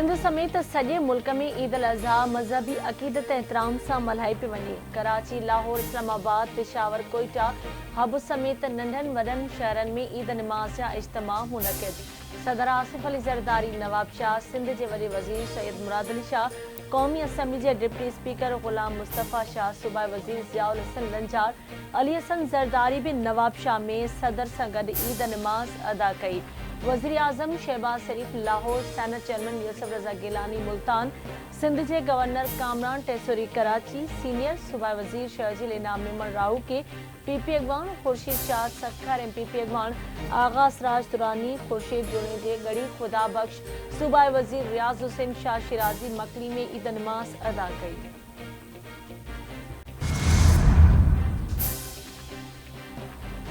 सिंध समेत सॼे मुल्क में ईद उल अज़हा मज़हबी अक़ीदत एहतराम सां मल्हाई पई वञे। कराची, लाहौर, इस्लामाबाद, पेशावर, कोयटा, हब समेत नंढनि वॾनि शहरनि में ईद निमाज़ जा इज्तिमा मुनक़िद। सदर आसिफ अली ज़रदारी, नवाब शाह, सिंध जे वॾे वज़ीर सैयद मुराद अली शाह, क़ौमी असम्बली जे डिप्टी स्पीकर ग़ुलाम मुस्तफ़ा शाह, सूबाई वज़ीर ज़ियाउल हसन लंजार, अली हसन ज़रदारी बि नवाब शाह में सदर सां गॾु ईद निमाज़ अदा कई। वज़ीर आज़म शहबाज शरीफ लाहौर, सेनेट चेयरमैन यूसुफ रज़ा गिलानी मुल्तान, सिंध के गवर्नर कामरान टेसोरी कराची, सीनियर सूबाई वज़ीर शहजील इनाम मेमन राहू के पीपी अगवान, खुर्शीद शाह सखर एम पीपी अगवान, आगा असराज दुरानी, खुर्शीद जुनेजे गढ़ी, खुदा बख्श, सूबाई वज़ीर रियाज हुसैन शाह शिराजी मकली में ईद नमाज अदा कई।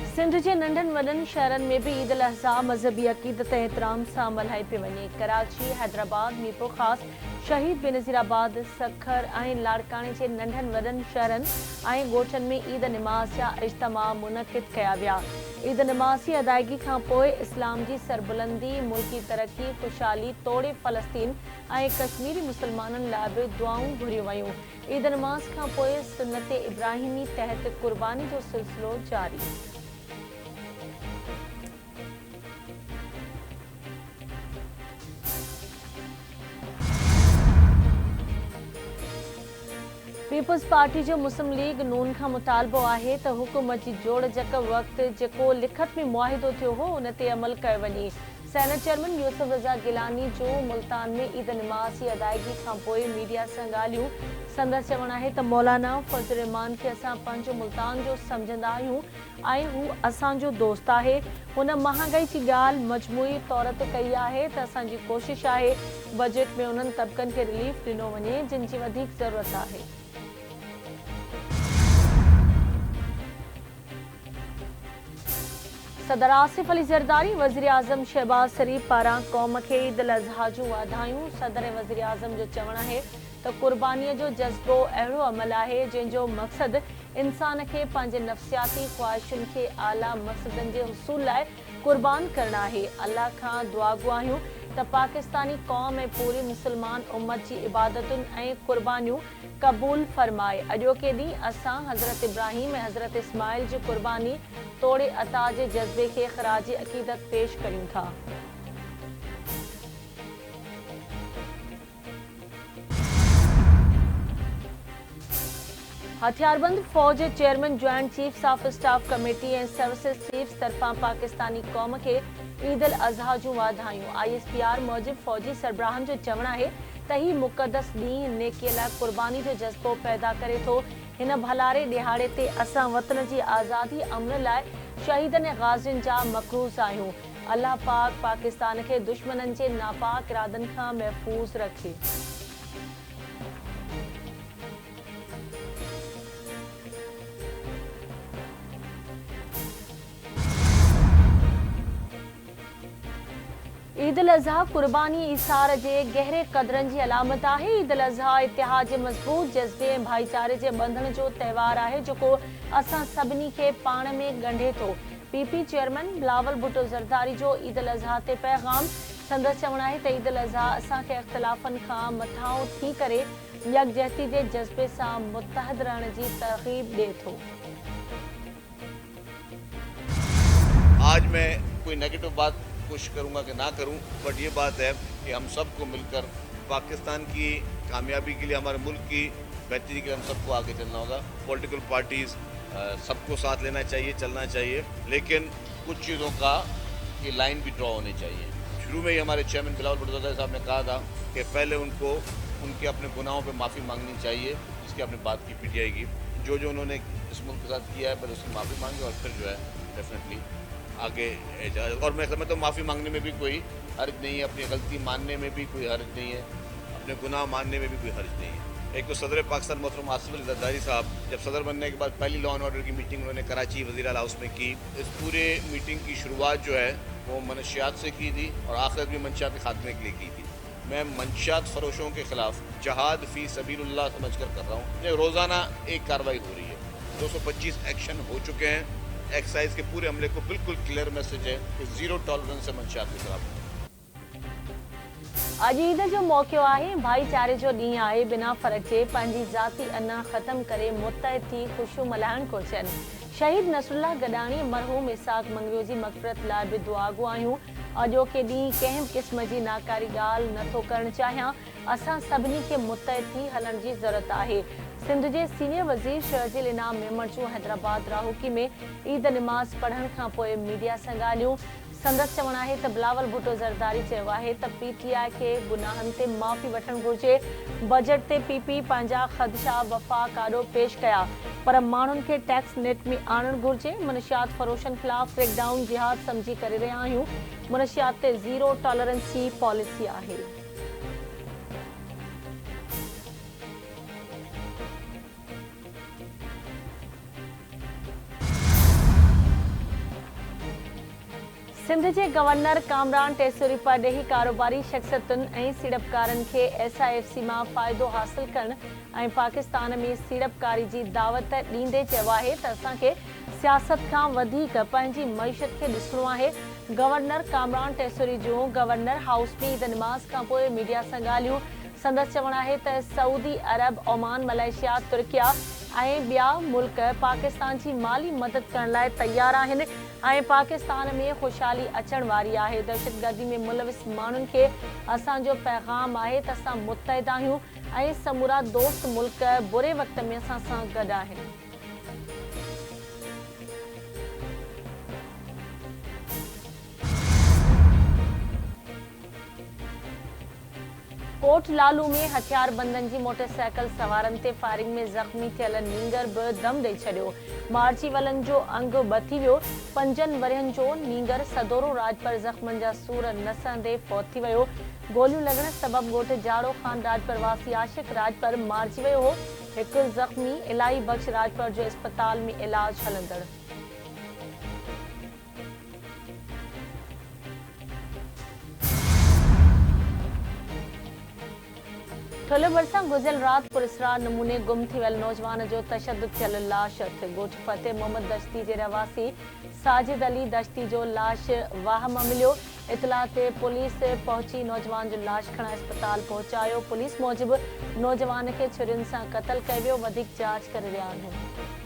सिंध के नंढनि वॾनि शहरनि में भी ईद उल अज़हा मज़हबी अक़ीदत एहतराम सां मल्हाई पई वञे। कराची, हैदराबाद, मीरपुर ख़ास, शहीद बेनज़ीराबाद, सखर ऐं लाड़काने जे नंढनि वॾनि शहरनि ऐं ॻोठनि में ईद निमाज़ जा इज्तिमा मुनक़िद कया विया। ईद निमाज़ जी अदायगी खां पोइ इस्लाम जी सरबुलंदी, मुल्की तरक्की, ख़ुशहाली, तोड़े फ़लस्तीन ऐं कश्मीरी मुसलमाननि लाइ बि दुआऊं घुरियूं वयूं। ईद निमाज़ खां पोइ सुन्नत इब्राहिमी तहत क़ुर्बानी जो सिलसिलो जारी। पीपल्स पार्टी जो मुस्लिम लीग नून का मुतालबो है त हुकूमत की जोड़ जक वक्त जो लिखत में मुआहिदो थियो हो उन ते अमल कयो वञे। सेनेट चेयरमैन यूसुफ रज़ा गिलानी जो मुल्तान में ईद निमाज़ की अदायगी खां पोइ मीडिया सां ॻाल्हियूं। संदसि चवणु आहे त मौलाना फज़ल रहमान खे असां पंहिंजो मुल्तान जो सम्झंदा आहियूं ऐं हू असांजो दोस्त आहे। हुन महांगाई जी ॻाल्हि मजमूई तौर ते कई आहे त असांजी कोशिश आहे बजट में उन्हनि तबक़नि खे रिलीफ ॾिनो वञे जिन जी वधीक ज़रूरत आहे। सदर आसिफ अली ज़रदारी, वज़ीर आज़म शहबाज शरीफ पारां क़ौम खे ईद उल अज़हा जूं वाधायूं। सदर ऐं वज़ीर आज़म जो चवणु आहे त क़ुर्बानीअ जो जज़्बो अहिड़ो अमल आहे जंहिंजो मक़सदु इंसान खे पंहिंजे नफ़्सियाती ख़्वाहिशुनि खे आला मक़सदनि जे हुसूल लाइ क़ुर्बान करणु आहे। अल्लाह खां दुआ गो आहियूं त पाकिस्तानी क़ौम ऐं पूरी मुसलमान उम्मत जी इबादतुनि ऐं क़ुर्बानियूं क़बूल फ़रमाए। अॼोके ॾींहुं असां हज़रत इब्राहिम ऐं हज़रत इस्माइल जी क़ुर्बानी तोड़े अता जे जज़्बे खे ख़राज अक़ीदत पेश करियूं था। हथियारबंद फ़ौज chairman joint chiefs of staff committee ऐं सर्विसेज चीफ्स तरफ़ां पाकिस्तानी क़ौम खे ईद उल अज़हा जूं वाधायूं। ISPR मूजिब फ़ौजी सरबराहनि जो चवणु आहे त ही मुक़दस ॾींहुं नेकीअ लाइ क़ुर्बानी जो जज़्बो पैदा करे थो। हिन भलारे ॾिहाड़े ते असां वतन जी आज़ादी अमन लाइ शहीदनि ऐं ग़ाज़ियुनि जा मक़रूज़ आहियूं। अल्लाह पाक पाकिस्तान खे दुश्मननि जे नापाक इरादनि खां महफ़ूज़ रखे। ईद उल अज़हा क़ुर्बानी ईसार जे गहरे क़दरनि जी अलामत आहे। ईद उल अज़हा इतिहाद जे मज़बूत जज़्बे ऐं भाईचारे जे ॿंधण जो त्योहार आहे जेको असां सभिनी खे पाण में ॻंढे थो। PP चेयरमैन बिलावल भुट्टो ज़रदारी जो ईद उल अज़हा ते पैगाम। संदसि चवणु आहे त ईद उल अज़हा असांखे इख़्तिलाफ़नि खां मथां थी करे यकजहती जे जज़्बे सां मुतहद रहण जी तरग़ीब ॾिए थो। आज मैं कोई नेगेटिव बात कोशिश करूंगा कि ना करूं, बट ये बात है कि हम सबको मिलकर पाकिस्तान की कामयाबी के लिए, हमारे मुल्क की बेहतरी के लिए हम सबको आगे चलना होगा। पॉलिटिकल पार्टीज़ सबको साथ लेना चाहिए, चलना चाहिए, लेकिन कुछ चीज़ों का की लाइन भी ड्रॉ होनी चाहिए। शुरू में ही हमारे चेयरमैन बिलावल भुट्टो साहब ने कहा था कि पहले उनको उनके अपने गुनाहों पर माफ़ी मांगनी चाहिए, जिसकी आपने बात की PTI की, जो उन्होंने इस मुल्क के साथ किया है, पहले उसकी माफ़ी मांगे और फिर जो है डेफिनेटली आगे। और मैं समझता हूँ माफ़ी मांगने में भी कोई हर्ज नहीं है, अपनी गलती मानने में भी कोई हर्ज नहीं है, अपने गुनाह मानने में भी कोई हर्ज नहीं है। एक तो सदर पाकिस्तान मोहतरम आसिफ अली ज़रदारी साहब जब सदर बनने के बाद पहली लॉ एंड ऑर्डर की मीटिंग उन्होंने कराची वज़ीर आला हाउस में की। इस पूरे मीटिंग की शुरुआत जो है वो मनशियात से की थी और आखिरत भी मंशियात के खात्मे के लिए की थी। मैं मंशियात फरोशों के खिलाफ जहाद फ़ी सबीलुल्लाह समझ कर रहा हूँ। रोज़ाना एक कार्रवाई हो रही है, 225 एक्शन हो चुके हैं। एक्साइज के पूरे अमले को बिल्कुल क्लियर मैसेज है कि ज़ीरो टॉलरेंस है मंशियात के खिलाफ। अॼु ईद जो मौक़ो आहे, भाईचारे जो ॾींहुं आहे। बिना फ़र्क़ जे पंहिंजी ज़ाती अना ख़त्म करे मुतहद थी ख़ुशियूं मल्हाइण घुरिजनि। शहीद नसरुल्लाह गडाणी, मरहूम इसाक मंगवियो जी मग़फ़िरत लाइ बि दुआ घुरूं आहियूं। अॼोके ॾींहुं कंहिं क़िस्म जी नाकारी ॻाल्हि नथो करणु चाहियां। असां सभिनी खे मुतहद थी हलण जी ज़रूरत आहे। सिंध जे सीनियर वज़ीर शर्जील इनाम मेमण जूं हैदराबाद राहूकी में ईद निमाज़ पढ़ण खां पोइ मीडिया सां ॻाल्हियूं। संदसि चवणु आहे त बिलावल भुट्टो ज़रदारी चयो आहे त PTI खे गुनाहनि ते माफ़ी वठणु घुरिजे। बजट ते PP पंहिंजा ख़दशा वफ़ाक़ आॾो पेश कया, पर माण्हुनि खे टैक्स नेट में आणणु घुरिजे। मनशियात फ़रोशनि ख़िलाफ़ क्रैकडाउन जिहाद सम्झी करे रहिया आहियूं। मनशियात ते ज़ीरो टॉलरेंस जी पॉलिसी आहे। सिंध जे गवर्नर कामरान टेसूरी परॾेही कारोबारी शख़्सियतुनि ऐं सीड़पकारनि खे SIFC मां फ़ाइदो हासिल करणु ऐं पाकिस्तान में सीड़पकारी जी दावत ॾींदे चयो आहे त असांखे सियासत खां वधीक पंहिंजी मईशत खे ॾिसणो आहे। गवर्नर कामरान टेसूरी जूं गवर्नर हाउस में ईद निमाज़ खां पोइ मीडिया सां ॻाल्हियूं। संदसि चवणु आहे त सऊदी अरब, ओमान, मलेशिया, तुर्किया ऐं ॿिया मुल्क पाकिस्तान जी माली मदद करण लाइ तयारु आहिनि ऐं पाकिस्तान में ख़ुशहाली अचण वारी आहे। दहशतगर्दी में मुलविस माण्हुनि खे असांजो पैगाम आहे त असां मुतहद आहियूं ऐं समूरा दोस्त मुल्क बुरे वक़्त में असां सां गॾु आहिनि। कोट लालू में हथियारबंदनि जी मोटरसाइकिल सवारनि ते फायरिंग में ज़ख़्मी थियल नींगर बि दम ॾेई छॾियो। मार्ची वालनि जो अंग बथी वियो। 5 वरियनि जो नींगर सदोरो राजपर ज़ख़्मनि जा सूर नसंदे फौत थी वियो। गोलियूं लॻण सबबि ॻोठ जाड़ो ख़ान राजपर वासी आशिक़ राजपर मारिजी वियो हो। हिकु ज़ख़्मी इलाही बख़्श राजपर जो इस्पताल में इलाज हलंदड़। ठुल भरिसां गुज़िरियल राति पुरस्रार नमूने गुम थी वियल नौजवान जो तशद्दुद थियल लाश अथ। ॻोठ फतेह मोहम्मद दश्ती जे रहवासी साजिद अली दश्ती जो लाश वाह मां मिलियो। इतला ते पुलिस पहुची नौजवान जो लाश खणा इस्पताल पहुचायो। पुलिस मूजिबि नौजवान खे छुरियुनि सां क़तल कयो वियो। वधीक जांच करे रहिया आहिनि।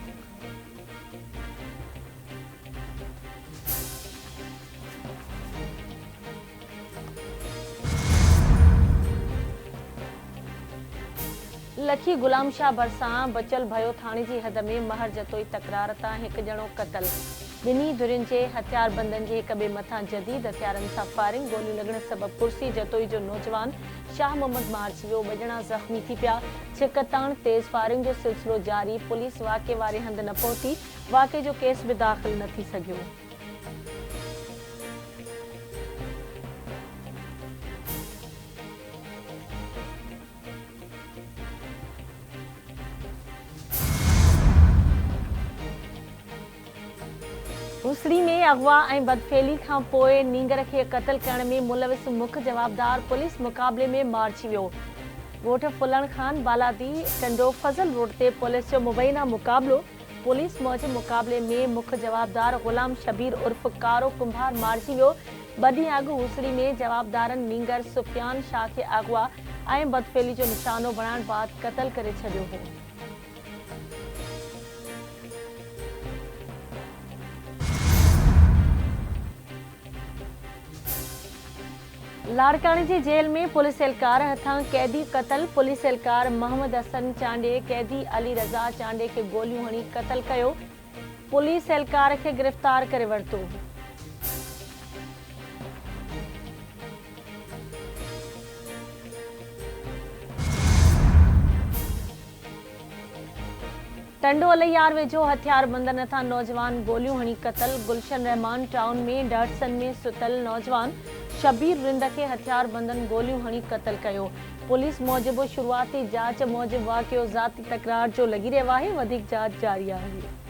लखी गुलाम शाह भरिसां बचल भयो थाणे जी हद में महर जतोई तकरार तां हिकु ॼणो क़तल। ॿिन्ही धुरियुनि जे हथियारबंदनि जे हिक ॿिए मथां जदीद हथियारनि सां फायरिंग। गोलियूं लॻण सबबि कुर्सी जतोई जो नौजवान शाह मोहम्मद मारिजी वियो। 2 ॼणा ज़ख़्मी थी पिया। छिक ताण तेज़ फायरिंग जो सिलसिलो जारी। पुलिस वाक़े वारे हंधि न पहुती। वाक़े जो केस बि दाख़िल न थी सघियो। हुसड़ी में अगवा ऐं बदफेली खां पोइ नींगर खे क़तल करण में मुलविस मुख्य जवाबदार पुलिस मुक़ाबले में मारिजी वियो। ॻोठ फुलण खान बालादी टंडो फज़ल रोड ते पुलिस जो मुबैना मुक़ाबलो। पुलिस मौजिब मुक़ाबले में मुख्य जवाबदार ग़ुलाम शबीर उर्फ़ कारो कुंभार मारिजी वियो। 2 ॾींहं अॻु हुसड़ी में जवाबदारनि नींगर सुफ़ियान शाह खे अगवा ऐं बदफेली जो निशानो बणाइण बादि क़तल करे छॾियो हो। लाड़काने जी जेल में पुलिस एहलकार हथां कैदी क़तल। पुलिस एहलकार मोहम्मद हसन चांडे कैदी अली रज़ा चांडे खे गोलियूं हणी क़तल कयो। पुलिस एहलकार खे गिरफ़्तार करे वरितो। टंडो अलैयार वेझो हथियारबंदनि हथां नौजवान गोलियूं हणी क़तल। गुलशन रहमान टाउन में डहटसन में सुतल नौजवान शबीर रिंद खे हथियारबंदनि गोलियूं हणी क़तल कयो। पुलिस मूजिबि शुरूआती जांच मूजिबि वाक़ियो ज़ाती तकरार जो लॻी रहियो आहे। वधीक जांच जारी आहे।